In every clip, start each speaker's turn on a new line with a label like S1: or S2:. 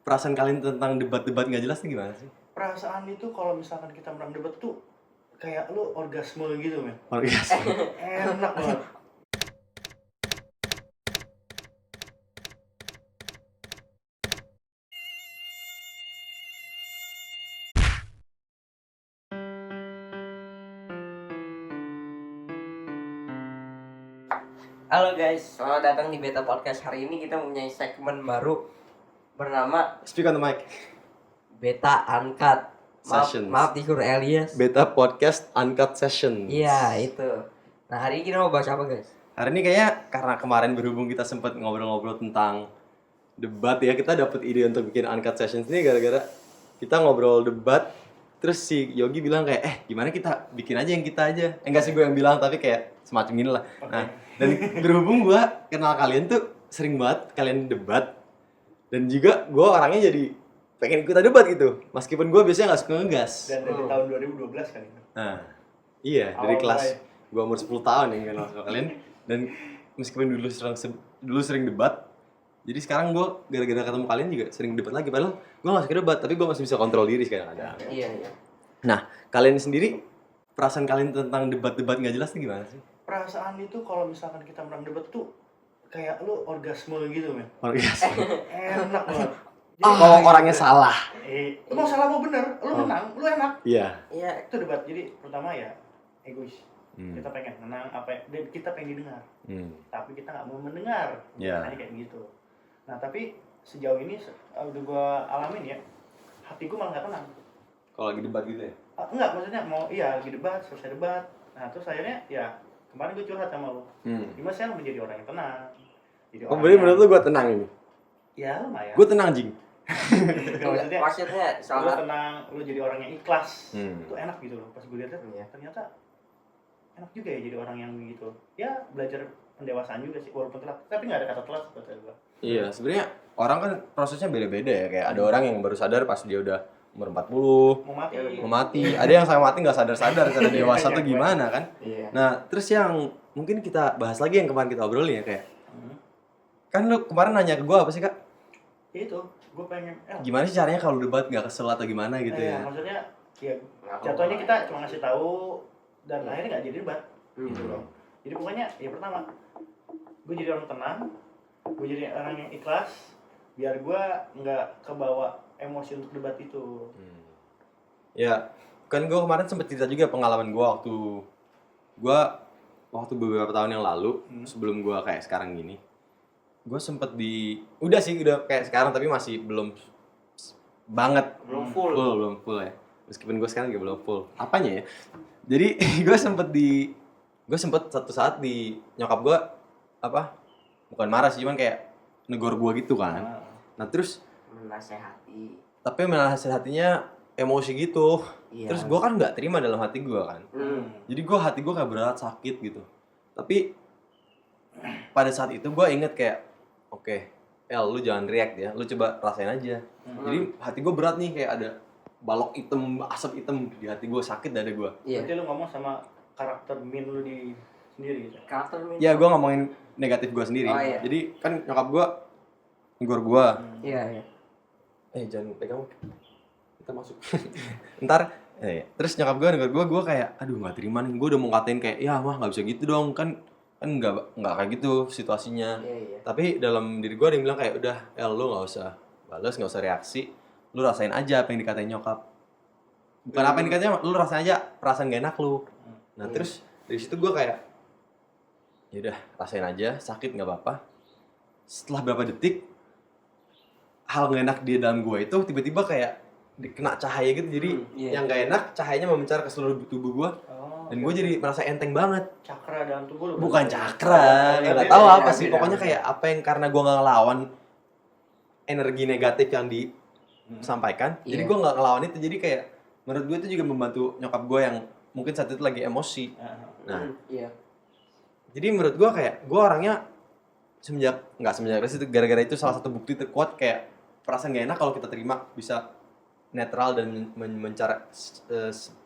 S1: Perasaan kalian tentang debat-debat nggak jelas nih gimana sih?
S2: Perasaan itu kalau misalkan kita menang debat tuh kayak lu orgasme gitu, men.
S1: Orgasme.
S2: Enak banget.
S3: Halo guys, selamat datang di Beta Podcast. Hari ini kita mempunyai segmen baru bernama
S1: Speak on the mic.
S3: Beta Uncut.
S1: Sessions.
S3: Maaf disuruh Elias.
S1: Beta Podcast Uncut Sessions.
S3: Iya, itu. Nah, hari ini kita mau bahas apa, guys?
S1: Hari ini kayaknya karena kemarin berhubung kita sempat ngobrol-ngobrol tentang debat ya, kita dapat ide untuk bikin Uncut Sessions ini gara-gara kita ngobrol debat. Terus si Yogi bilang kayak, gimana kita bikin aja yang kita aja. Enggak sih gue yang bilang, tapi kayak semacam gini lah. Nah, dan berhubung gue kenal kalian tuh sering banget kalian debat. Dan juga gue orangnya jadi pengen ikutan debat gitu. Meskipun gue biasanya gak suka ngegas.
S2: Dan dari tahun 2012 kan itu.
S1: Nah, iya, dari
S2: Awal
S1: kelas
S2: mulai.
S1: gue umur 10 tahun yang kenal sama kalian. Dan meskipun dulu sering debat, jadi sekarang gue gara-gara ketemu kalian juga sering debat lagi. Padahal gue gak suka debat, tapi gue masih bisa kontrol diri kadang-kadang.
S3: Iya.
S1: Nah, kalian sendiri, perasaan kalian tentang debat-debat gak jelas nih gimana sih?
S2: Perasaan itu kalau misalkan kita menang debat tuh kayak lu orgasme gitu, men.
S1: Orgasme.
S2: Enak banget.
S1: Kalau orangnya salah.
S2: Lu mau salah mau bener, lu menang, lu enak.
S1: Iya.
S3: Iya.
S2: Itu debat. Jadi pertama ya egois.
S1: Hmm.
S2: Kita pengen menang dan kita pengen didengar.
S1: Hmm.
S2: Tapi kita nggak mau mendengar.
S1: Iya.
S2: Makanya kayak gitu. Nah, tapi sejauh ini udah gua alamin ya, hati gua malah nggak tenang.
S1: Kalau lagi debat gitu ya?
S2: Enggak, maksudnya lagi debat, selesai debat. Nah, terus akhirnya ya kemarin gue curhat sama lu. Gimana sih menjadi orang yang tenang? Jadi
S1: Oh, berarti menurut lu gue tenang ini?
S2: Ya lumayan.
S1: Gue tenang, Jing.
S3: Maksudnya
S2: lu
S3: salah.
S2: tenang, lu jadi orang yang ikhlas.
S1: Hmm.
S2: Itu enak gitu loh. Pas gue lihat
S3: Iya.
S2: ternyata enak juga ya jadi orang yang begitu. Ya belajar pendewasaan juga sih, walaupun telat. Tapi nggak ada kata telat sebetulnya gue.
S1: Iya, sebenarnya orang kan prosesnya beda-beda ya. Kayak ada orang yang baru sadar pas dia udah umur 40,
S2: Mau mati.
S1: mau mati. Ada yang sampai mati nggak sadar-sadar cara dewasa tuh gimana kan?
S3: Iya.
S1: Nah, terus yang mungkin kita bahas lagi yang kemarin kita obrolin ya kayak, kan lu kemarin nanya ke gue apa sih kak?
S2: Ya itu, gue pengen.
S1: Gimana sih caranya kalau debat nggak kesel atau gimana gitu ya?
S2: Maksudnya ya jatuhnya kita cuma ngasih tahu dan akhirnya nggak jadi debat gitu loh. Jadi pokoknya ya pertama gue jadi orang tenang, gue jadi orang yang ikhlas biar gue nggak kebawa emosi untuk debat itu.
S1: Ya, kan gue kemarin sempet cerita juga pengalaman gue waktu beberapa tahun yang lalu sebelum gue kayak sekarang gini. Gue sempet udah kayak sekarang tapi masih belum banget.
S3: Belum full.
S1: Belum full ya. Meskipun gue sekarang juga belum full. Apanya ya? Jadi gue sempet satu saat di nyokap gue bukan marah sih, cuman kayak negor gue gitu kan. Nah terus
S3: Menasehati.
S1: tapi menasehatinya emosi gitu.
S3: Iya.
S1: Terus gue kan nggak terima dalam hati gue kan. Jadi hati gue kayak berat sakit gitu. Tapi pada saat itu gue inget kayak, oke, lu jangan react ya, lu coba rasain aja. Jadi hati gue berat nih, kayak ada balok hitam, asap hitam di hati gue, sakit dada gue.
S3: Iya.
S2: Berarti lu ngomong sama karakter min lu di sendiri gitu.
S3: Karakter
S1: Ya gue ngomongin negatif gue sendiri.
S3: Oh, iya.
S1: Jadi kan nyokap gue negor gue.
S3: Iya.
S1: Jangan pegang, kita masuk. Ntar terus nyokap gue negor gue kayak aduh nggak terima nih. Gue udah mau ngatain kayak ya mah nggak bisa gitu dong, kan nggak kayak gitu situasinya.
S3: Iya.
S1: Tapi dalam diri gue ada yang bilang kayak udah lu nggak usah balas, nggak usah reaksi, lu rasain aja apa yang dikatain nyokap. Bukan apa yang dikatain, lu rasain aja perasaan gak enak lu. Nah terus dari situ gue kayak ya udah rasain aja, sakit nggak apa-apa. Setelah berapa detik hal gak enak di dalam gue itu tiba-tiba kayak kena cahaya gitu. Jadi yang gak enak cahayanya memencar ke seluruh tubuh gue. Dan gue jadi merasa enteng banget.
S2: Cakra dalam tubuh lu.
S1: Bukan cakra, ya nggak tahu apa sih. Pokoknya kayak apa yang karena gue nggak ngelawan energi negatif yang disampaikan. Jadi gue nggak ngelawan itu. Jadi kayak menurut gue itu juga membantu nyokap gue yang mungkin saat itu lagi emosi. Nah,
S3: Iya.
S1: jadi menurut gue kayak gue orangnya semenjak itu gara-gara itu salah satu bukti terkuat kayak perasaan gak enak kalau kita terima bisa netral dan mencar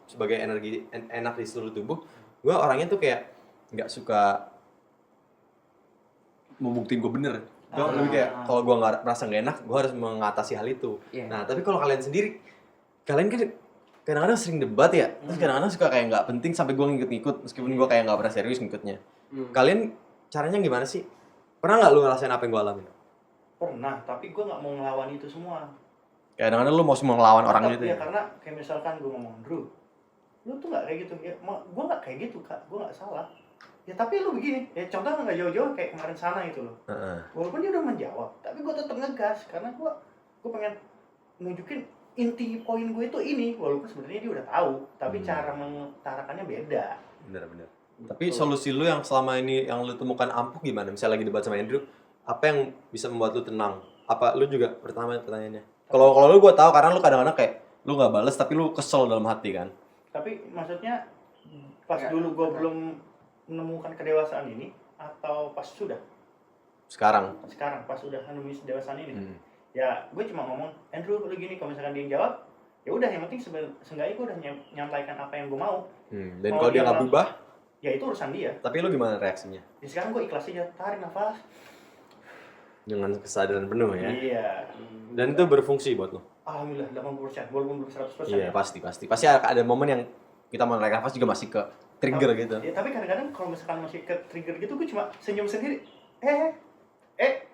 S1: sebagai energi enak di seluruh tubuh. Gue orangnya tuh kayak nggak suka membuktiin gue bener. Gue lebih kayak kalau gue nggak merasa nggak enak, gue harus mengatasi hal itu.
S3: Iya.
S1: Nah tapi kalau kalian sendiri, kalian kan kadang-kadang sering debat ya, terus kadang-kadang suka kayak nggak penting sampai gue ngikut-ngikut meskipun gue kayak nggak pernah serius ngikutnya. Kalian caranya gimana sih? Pernah nggak lu ngerasain apa yang gue alamin?
S2: Pernah, tapi gue nggak mau ngelawan itu semua.
S1: Kadang-kadang lu mau semua ngelawan orangnya itu
S2: Ya
S1: ya?
S2: karena kayak misalkan gue ngomong, Drew, lu tuh nggak kayak gitu. Ya, gue nggak kayak gitu kak, gue nggak salah. Ya tapi lu begini, ya contohnya nggak jauh-jauh kayak kemarin sana itu loh.
S1: Heeh.
S2: Walaupun dia udah menjawab, tapi gue tetap ngegas karena gue pengen nunjukin inti poin gue itu ini, walaupun sebenarnya dia udah tahu, tapi cara mengutarakannya beda.
S1: Bener-bener. Tapi solusi lu yang selama ini yang lu temukan ampuh gimana? Misalnya lagi debat sama Andrew, apa yang bisa membuat lu tenang? Apa lu juga pertama pertanyaannya? Kalau lu gue tahu karena lu kadang-kadang kayak lu nggak bales tapi lu kesel dalam hati kan?
S2: Tapi maksudnya pas dulu gue belum menemukan kedewasaan ini atau pas sudah?
S1: Sekarang.
S2: Sekarang pas udah menemui kedewasaan ini. Ya gue cuma ngomong, Andrew lu gini, kalau misalkan dia jawab, ya udah yang penting seenggaknya gue udah nyampaikan apa yang gue mau.
S1: Dan kalau dia nggak berubah,
S2: ya itu urusan dia.
S1: tapi lu gimana reaksinya?
S2: Ya sekarang gue ikhlas aja, tarik nafas.
S1: Dengan kesadaran penuh ya.
S2: Iya.
S1: Dan itu berfungsi buat lu.
S2: Alhamdulillah 80%, walaupun belum 100%.
S1: Iya, pasti. Pasti ada momen yang kita mau narik nafas juga masih ke trigger gitu.
S2: Ya, tapi kadang-kadang kalau misalkan masih ke trigger gitu, gue cuma senyum sendiri.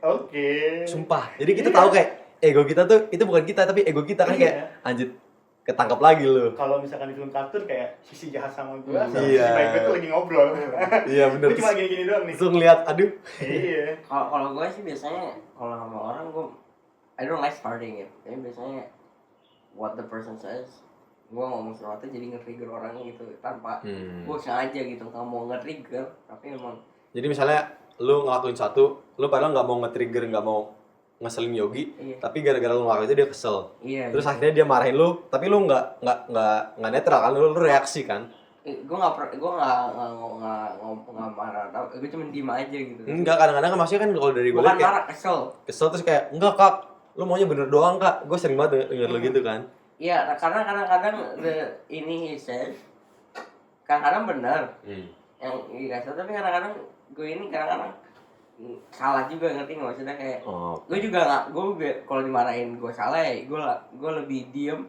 S2: Oke.
S1: Sumpah. Jadi kita tahu kayak ego kita tuh itu bukan kita tapi ego kita kan kayak anjir ketangkap lagi lu.
S2: Kalau misalkan di film kartun kayak sisi jahat sama gue, sama
S1: Iya.
S2: sisi baik gue tuh lagi ngobrol.
S1: Iya bener.
S2: Gue cuma gini-gini doang nih.
S1: Langsung ngeliat, aduh.
S2: Iya.
S3: Kalau gue sih biasanya kalau sama orang gue I don't like starting it. Tapi biasanya what the person says, gue ngomong sesuatu jadi nge-trigger orang gitu tanpa gue sengaja gitu nggak mau nge-trigger, tapi emang.
S1: Jadi misalnya lu ngelakuin satu, lu padahal nggak mau nge-trigger, nggak mau ngeselin Yogi, tapi gara-gara lu ngelakuin itu dia kesel.
S3: Iya.
S1: Terus akhirnya dia marahin lu, tapi lu nggak netral kan, lu reaksi kan?
S3: Gue nggak marah, gue cuma diem aja gitu.
S1: Enggak, kadang-kadang kan maksudnya kan kalau dari gue
S3: Bukan
S1: kayak
S3: marah, kesel
S1: terus kayak enggak kak, lu maunya bener doang kak, gue sering banget denger lu gitu kan?
S3: Iya, karena kadang-kadang ini he says kadang-kadang benar yang dikasih, tapi kadang-kadang gue ini kadang-kadang salah juga, ngerti nggak maksudnya kayak gue juga nggak, gue kalau dimarahin gue salah ya gue lebih diem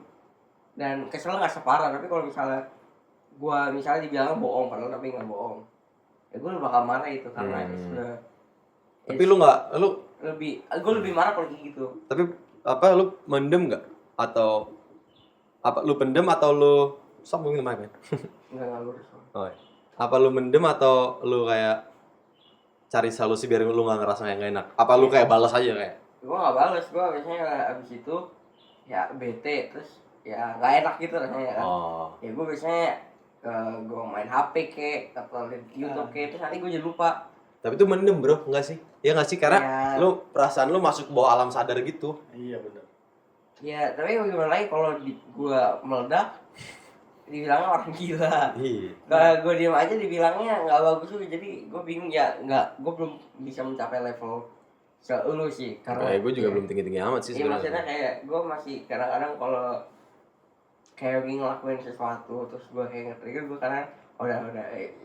S3: dan kesel nggak separah, tapi kalau misalnya gue dibilang bohong padahal tapi nggak bohong, ya gue bakal marah itu karena sudah.
S1: Tapi lu nggak,
S3: gue lebih marah kalau kayak gitu.
S1: Tapi apa lu mendem nggak atau apa lu pendem atau lu sambungin mic kan?
S3: Nggak lurus.
S1: Oh, iya. Apa lu mendem atau lu kayak cari solusi biar lu nggak ngerasa yang gak enak? Apa lu kayak balas aja kayak?
S3: Gue nggak balas, gue biasanya abis itu ya bete terus ya nggak enak gitu rasanya kan. Ya gue biasanya gue main HP atau liat YouTube terus nanti gue jadi lupa.
S1: Tapi itu mendem bro, enggak sih? Iya nggak sih? Karena lu perasaan lu masuk ke bawah alam sadar gitu.
S2: Iya benar.
S3: Ya tapi gimana lagi kalau gue meledak dibilangnya orang gila. Kalau gue diem aja dibilangnya nggak bagus juga, jadi gue bingung ya, gue belum bisa mencapai level lu sih karena
S1: gue juga belum tinggi-tinggi amat sih
S3: sebenarnya.
S1: sebenarnya.
S3: Maksudnya kayak gue masih kadang-kadang kalau kayak gue ngelakuin sesuatu terus gue kayak nge-trigger, gue kadang udah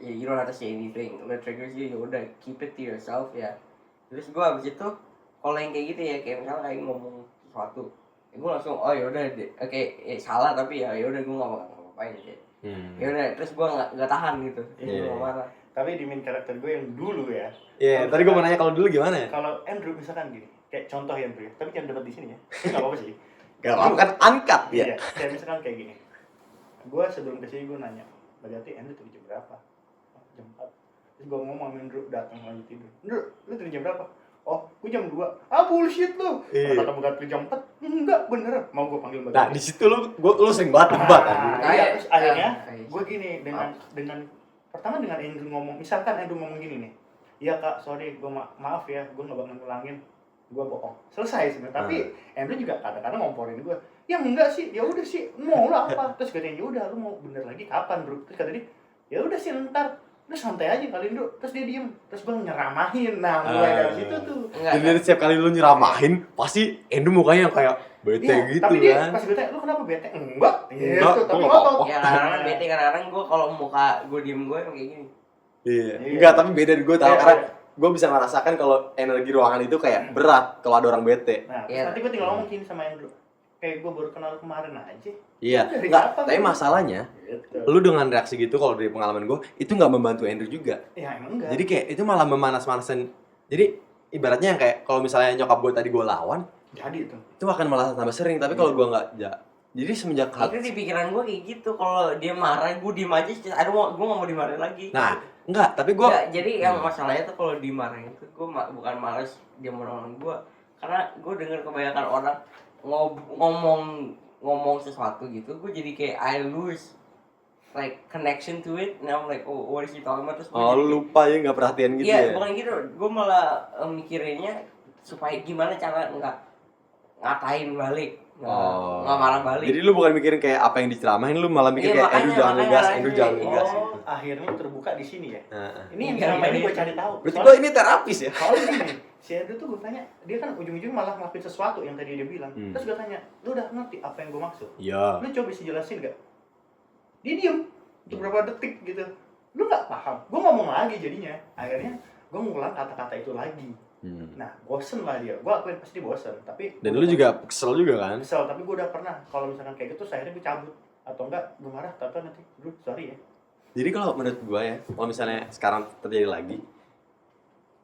S3: you don't have to say anything, udah triggers you, ya udah keep it to yourself ya. Terus gue abis itu kalau yang kayak gitu ya, kayak misalnya kayak ngomong sesuatu ya gue langsung yaudah oke, salah tapi ya udah gue nggak mau ngapain gitu. Ya udah, terus gue nggak tahan gitu, gue nggak marah.
S2: Tapi di main karakter gue yang dulu ya.
S1: Iya, tadi gue mau nanya kalau dulu gimana ya?
S2: Kalau Andrew misalkan gini, kayak contoh ya Andrew, tapi jangan debat di sini ya. Nggak apa-apa sih.
S1: Gak apa-apa kan uncut ya.
S2: Iya, kayak misalkan kayak gini. Gue sebelum kesini gue nanya, berarti Andrew tuh jam berapa? Jam 4. Terus gue ngomong sama Andrew, datang lagi tidur. Andrew, lu tuh jam berapa? Oh, gue jam 2. Bullshit lu. Kata bukan jam 4. Enggak, bener. Mau gue panggil
S1: Nah, di situ lu sering banget debat anjing.
S2: Iya, terus akhirnya gue gini dengan pertama dengan Andrew ngomong, misalkan Andrew ngomong gini nih. Iya kak, sorry, gue maaf ya, gue nggak bakal ngulangin, gue bohong. Selesai sebenarnya. Tapi Andrew juga kadang-kadang ngomporin gue. Ya enggak sih, ya udah sih, mau lah apa? Terus katanya, ya udah, lu mau bener lagi kapan bro? Terus kata dia, ya udah sih ntar. Udah santai aja kali Andrew. Terus dia diem. Terus gue nyeramahin. Nah mulai dari situ tuh.
S1: Jadi setiap kali lu nyeramahin, pasti Andrew mukanya yang kayak bete gitu
S2: tapi dia
S1: kan.
S2: pas gue tanya, lu kenapa bete? Enggak.
S1: Enggak,
S2: Gitu, tapi
S1: gua nggak
S2: ngotot.
S1: apa-apa.
S3: Ya kadang-kadang bete, kadang-kadang gue kalau muka gue diem gue kayak gini.
S1: Iya. Enggak, tapi beda gue tahu karena gue bisa merasakan kalau energi ruangan itu kayak berat kalau ada orang bete.
S2: Nah,
S3: Iya.
S2: nanti gue tinggal ngomong gini sama Andrew. Kayak gue baru kenal kemarin aja.
S1: Iya,
S2: Dari
S1: enggak,
S2: kapan
S1: tapi
S2: tuh?
S1: masalahnya
S2: Gitu.
S1: lu dengan reaksi gitu kalau dari pengalaman gue itu nggak membantu Andrew juga.
S2: Ya emang enggak.
S1: Jadi kayak itu malah memanas-manasin. Jadi ibaratnya yang kayak kalau misalnya nyokap gue tadi gue lawan,
S2: Jadi
S1: itu akan malah tambah sering. Tapi kalau gue nggak, jadi semenjak
S3: Itu di pikiran gue kayak gitu, kalau dia marah gue diem aja, gue gak mau dimarahin lagi.
S1: nah enggak, tapi gue
S3: Enggak, jadi yang masalahnya tuh kalau dimarahin itu gue bukan males dia menolong gue, karena gue denger kebanyakan orang ngomong sesuatu gitu, gue jadi kayak I lose like connection to it. Now I'm like, oh what is he talking about? Terus gue jadi
S1: lupa ya nggak perhatian gitu
S3: iya,
S1: ya.
S3: bukan gitu, gue malah mikirinnya supaya gimana cara ngatain balik, nggak marah balik.
S1: Jadi lu bukan mikirin kayak apa yang diceramahin, lu malah mikir
S3: Iya,
S1: kayak Andrew jangan
S3: makanya
S1: ngegas, Andrew jangan
S3: iya.
S1: ngegas.
S2: Oh, akhirnya terbuka di sini ya.
S1: Nah,
S2: Ini yang
S3: Iya,
S2: selama ini
S3: iya.
S2: gue cari tahu.
S1: berarti gue ini terapis ya.
S2: Soalnya gini, si Andrew tuh gue tanya, dia kan ujung-ujung malah ngelakuin sesuatu yang tadi dia bilang.
S1: Hmm.
S2: Terus gue tanya, lu udah ngerti apa yang gue maksud?
S1: Iya.
S2: Lu coba bisa jelasin gak? Dia diem untuk beberapa detik gitu. Lu gak paham. Gue ngomong lagi jadinya. Akhirnya gue ngulang kata-kata itu lagi. Nah, bosen lah dia. Gue akuin pasti bosen. Tapi
S1: Dan lu juga kesel juga kan?
S2: kesel. Tapi gue udah pernah. Kalau misalkan kayak gitu, akhirnya gue cabut. Atau enggak, gue marah. Tata nanti, bro, sorry ya.
S1: Jadi kalau menurut gue ya, kalau misalnya sekarang terjadi lagi,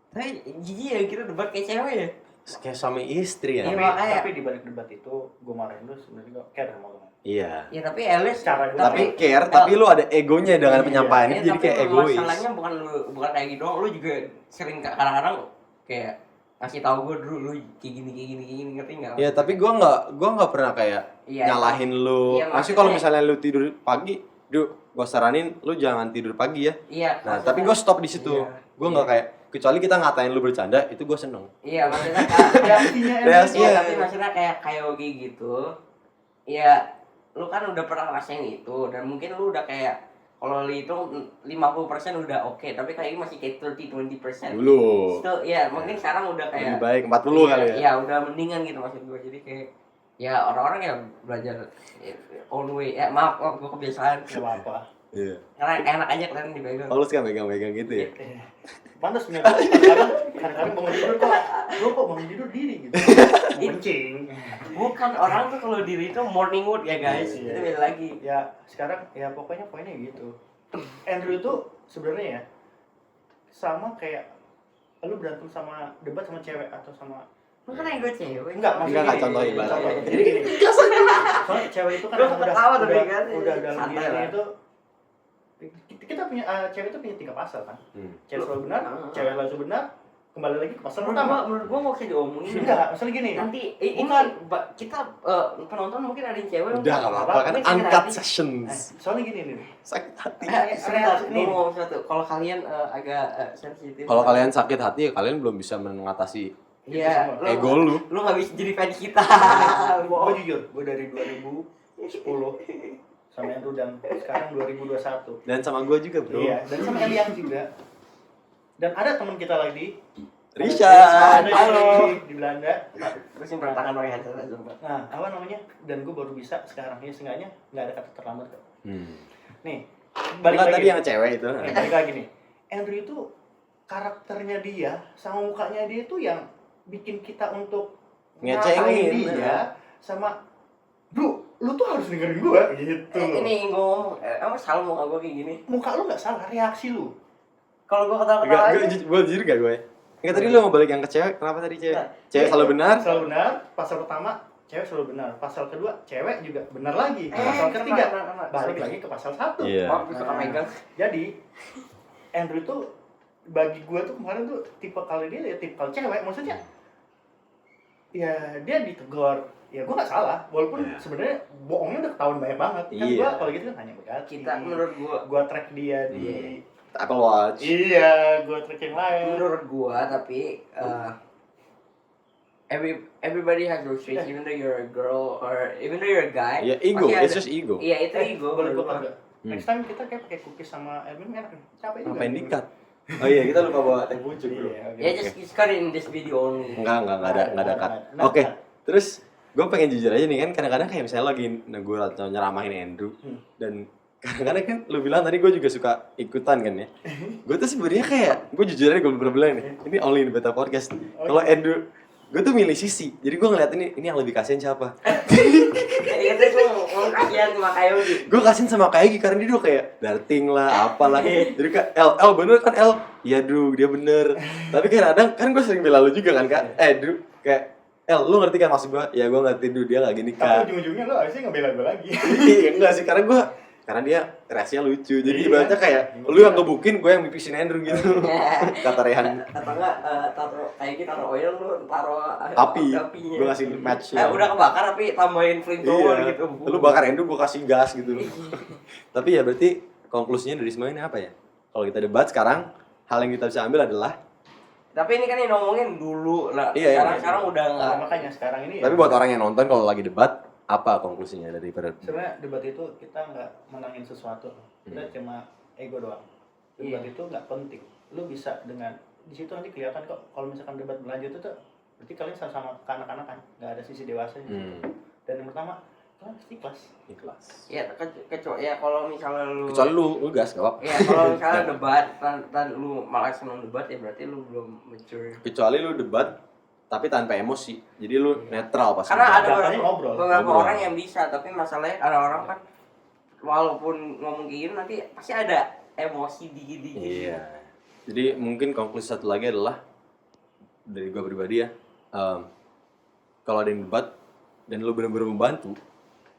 S3: Tapi jijik ya kita debat kayak cewek ya.
S1: kayak suami istri ya.
S3: Iya,
S2: Tapi,
S3: makanya.
S2: tapi di balik debat itu, gue marahin lu sebenarnya gue care sama lu.
S1: Iya.
S3: Ya tapi Elis
S2: Cara gue-
S1: Tapi care, tapi lu ada egonya dengan
S2: Iya.
S1: penyampaiannya, jadi
S3: tapi
S1: kayak egois.
S3: masalahnya bukan kayak gitu doang, lu juga sering kadang-kadang kayak ngasih tahu gue dulu lu kayak gini ngerti nggak?
S1: Iya, tapi gua nggak pernah kayak
S3: Iya,
S1: nyalahin lu.
S3: iya,
S1: Maksudnya kalau
S3: maksudnya-
S1: misalnya lu tidur pagi, gua saranin lu jangan tidur pagi ya.
S3: Iya.
S1: Nah,
S3: maksudnya-
S1: tapi gua stop di situ.
S3: Iya.
S1: Gua nggak kayak kecuali kita ngatain lu bercanda, itu gua seneng.
S3: Iya maksudnya kayak
S2: Reaksinya
S1: Reaksi.
S3: iya,
S1: Iya.
S3: tapi maksudnya kayak kayak gitu. Ya lu kan udah pernah ngerasain itu dan mungkin lu udah kayak kalau lu hitung 50% udah oke, tapi kayak masih kayak 30-20%.
S1: Dulu.
S3: Still, ya mungkin sekarang udah
S1: Lebih
S3: kayak
S1: baik 40 kali ya.
S3: Iya, udah mendingan gitu maksud gue. Jadi kayak ya orang-orang ya belajar own way. Maaf gue kebiasaan.
S2: Gak apa-apa.
S1: Iya.
S3: Karena enak aja kalian dipegang.
S1: Kalau kan megang-megang gitu ya.
S2: Pantas punya gue, kadang-kadang bangun tidur kok, lu kok bangun tidur diri gitu. Kencing.
S3: Bukan orang tuh kalau diri itu morning wood ya guys.
S2: Iya.
S3: Itu beda lagi.
S2: Ya sekarang ya pokoknya poinnya gitu. Andrew itu sebenarnya ya sama kayak lu berantem sama debat sama cewek atau sama
S3: Lu kan yang gue cewek.
S2: enggak
S1: Enggak, contoh ibarat.
S2: Jadi gini. Soalnya cewek itu kan
S3: Lu
S2: emang
S3: ketawa tapi kan,
S2: udah dalam
S3: santai
S2: dirinya
S3: lah.
S2: itu kita punya cewek itu punya 3 pasal kan. Cewek
S3: Lu-
S2: selalu benar, cewek selalu benar, kembali lagi ke pasal pertama.
S3: Menurut gua nggak usah diomongin.
S2: Enggak, misalnya gini.
S3: Nanti ini
S2: Bukan.
S3: kita penonton mungkin ada yang cewek.
S1: Udah enggak apa-apa kan
S3: Mungkin sakit
S1: uncut
S3: hati.
S1: sessions.
S2: Soalnya gini nih.
S1: Sakit hati.
S3: Sebentar,
S2: Nih.
S3: gue mau ngomong satu. Kalau kalian agak sensitif.
S1: Kalau kalian sakit hati ya kalian belum bisa mengatasi
S3: Iya,
S1: ego lu.
S3: Lu nggak bisa jadi fans kita.
S2: Gue jujur, gue dari 2010 sama Andrew dan sekarang 2021.
S1: Dan sama gue juga, Bro.
S2: Iya, dan sama Elian juga. Dan ada teman kita lagi,
S1: Richard.
S2: ada yang di Belanda.
S3: Terus yang berantakan pakai headset aja.
S2: Nah, apa namanya? Dan gue baru bisa sekarang. Ya seenggaknya nggak ada kata terlambat kok. Nih, balik
S1: Enggak
S2: lagi.
S1: tadi yang cewek itu.
S2: Nih, balik lagi nih. Andrew itu karakternya dia sama mukanya dia itu yang bikin kita untuk
S1: Ngecengin.
S2: ngatain dia sama bro, lu tuh harus dengerin gue gitu.
S3: Ini gue ngomong, emang salah muka gue kayak gini.
S2: Muka lu nggak salah, reaksi lu.
S3: Kalau gue ketawa-ketawa aja.
S1: Gue jujur gak gue? Enggak tadi lu mau balik yang ke cewek, kenapa tadi cewek?
S3: Nah,
S1: Cewek selalu benar?
S2: Selalu benar. Pasal pertama cewek selalu benar. Pasal kedua cewek juga benar lagi. Pasal ketiga balik lagi ke pasal 1.
S1: Iya.
S3: Maaf, gue suka megang.
S2: Jadi Andrew itu bagi gue tuh kemarin tuh tipe kali dia ya tipe cewek, maksudnya ya dia ditegur, ya gue nggak salah, walaupun
S1: Iya.
S2: sebenarnya bohongnya udah ketahuan banyak banget. Kan
S1: Iya.
S2: gue kalau gitu kan hanya berganti.
S3: Kita menurut gue
S2: Track dia di
S1: Apple Watch.
S2: iya, gue track yang lain.
S3: menurut gua tapi everybody has those traits, even though you're a girl or even though you're a guy.
S1: Ya ego,
S3: pasti
S1: it's
S3: ada-
S1: just ego.
S3: Iya itu ego.
S2: Boleh gue
S3: menurut gua.
S2: kagak? Next time kita kayak pakai cookies sama Erwin enak nih. Capek juga.
S1: Ngapain dikat? Oh iya, kita lupa bawa teh pucuk, Bro.
S2: Iya, oke.
S3: Ya just cut it in this video only.
S1: Enggak ada cut.
S2: Nah,
S1: Oke,
S2: nah.
S1: terus gue pengen jujur aja nih kan kadang-kadang kayak misalnya lagi negur atau nyeramahin Andrew dan kadang-kadang kan lu bilang tadi gue juga suka ikutan kan ya. Gue tuh sebenarnya kayak, gue jujur aja gue bener bilang nih, ini only in beta podcast. Kalau Andrew, gue tuh milih sisi. Jadi gue ngeliat ini yang lebih kasihan siapa.
S3: Iya tuh gue mau kasihan sama kayak gitu.
S1: Gue kasihan sama Kaigi karena dia tuh kayak darting lah, apalah. Jadi kayak L bener kan L. Iya Drew, dia bener. Tapi kadang kan gue sering bela lu juga kan Kak. Drew kayak L, lu ngerti kan maksud gue? Ya gue ngerti Drew, dia gak gini
S2: Tapi
S1: Kak.
S2: ujung-ujungnya lo harusnya ngebela gue lagi.
S1: Iya enggak sih, karena dia reaksinya lucu. Jadi ibaratnya kayak lu yang ngebukin, gue yang mipisin Andrew gitu. Kata Rehan.
S3: Atau enggak taruh kayak gitu, taruh oil lu taruh
S1: Apinya.
S3: apinya.
S1: Gue kasih match.
S3: Udah kebakar tapi tambahin flamethrower
S1: Iya.
S3: gitu.
S1: Lu bakar Andrew, gue kasih gas gitu. Tapi ya berarti konklusinya dari semua ini apa ya? Kalau kita debat sekarang, hal yang kita bisa ambil adalah
S3: Tapi ini kan yang ngomongin dulu lah.
S1: Iya,
S3: Sekarang udah enggak.
S2: Nah, makanya sekarang ini ya.
S1: tapi buat orang yang nonton kalau lagi debat, apa konklusinya dari
S2: Sebenarnya debat itu kita nggak menangin sesuatu, kita cuma ego doang. Debat itu nggak penting. Lu bisa dengan di situ nanti kelihatan kok kalau misalkan debat berlanjut itu berarti kalian sama-sama kanak-kanakan, nggak ada sisi dewasanya. Dan yang pertama kalian pasti
S1: ikhlas.
S3: Ya kecuali ya kalau misalnya lu
S1: Kecuali lu gas gak apa-apa.
S3: ya kalau misalnya debat dan lu malah seneng debat ya berarti lu belum mature.
S1: Kecuali lu debat tapi tanpa emosi. Jadi lu netral pas
S3: Karena
S1: debat.
S3: ada
S2: Ngobrol.
S3: beberapa
S1: Ngobrol.
S3: orang yang bisa, tapi masalahnya ada orang kan walaupun ngomong kayak gini nanti pasti ada emosi dikit-dikit.
S1: Iya. Jadi mungkin konklusi satu lagi adalah dari gua pribadi ya, kalau ada yang debat dan lu benar-benar membantu,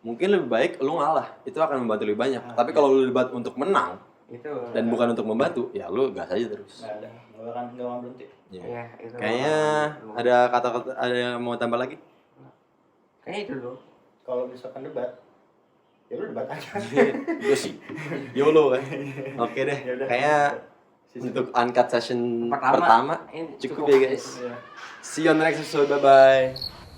S1: mungkin lebih baik lu ngalah. Itu akan membantu lebih banyak. Tapi kalau lu debat untuk menang
S3: Itu.
S1: dan bukan untuk membantu, ya lu gas aja terus.
S2: nggak ada, nggak akan berhenti.
S1: Iya.
S3: Ya, itu.
S1: Kayaknya ada kata-kata, ada yang mau tambah lagi?
S3: Kayaknya itu loh.
S2: Kalau misalkan debat, ya lu debat aja.
S1: Gue sih YOLO kan. Oke deh.
S2: Yaudah.
S1: Kayaknya untuk uncut session
S3: Pertama,
S1: pertama
S3: ini
S1: cukup
S3: cukup.
S1: ya guys.
S2: Iya.
S1: See you on the next episode. Bye bye.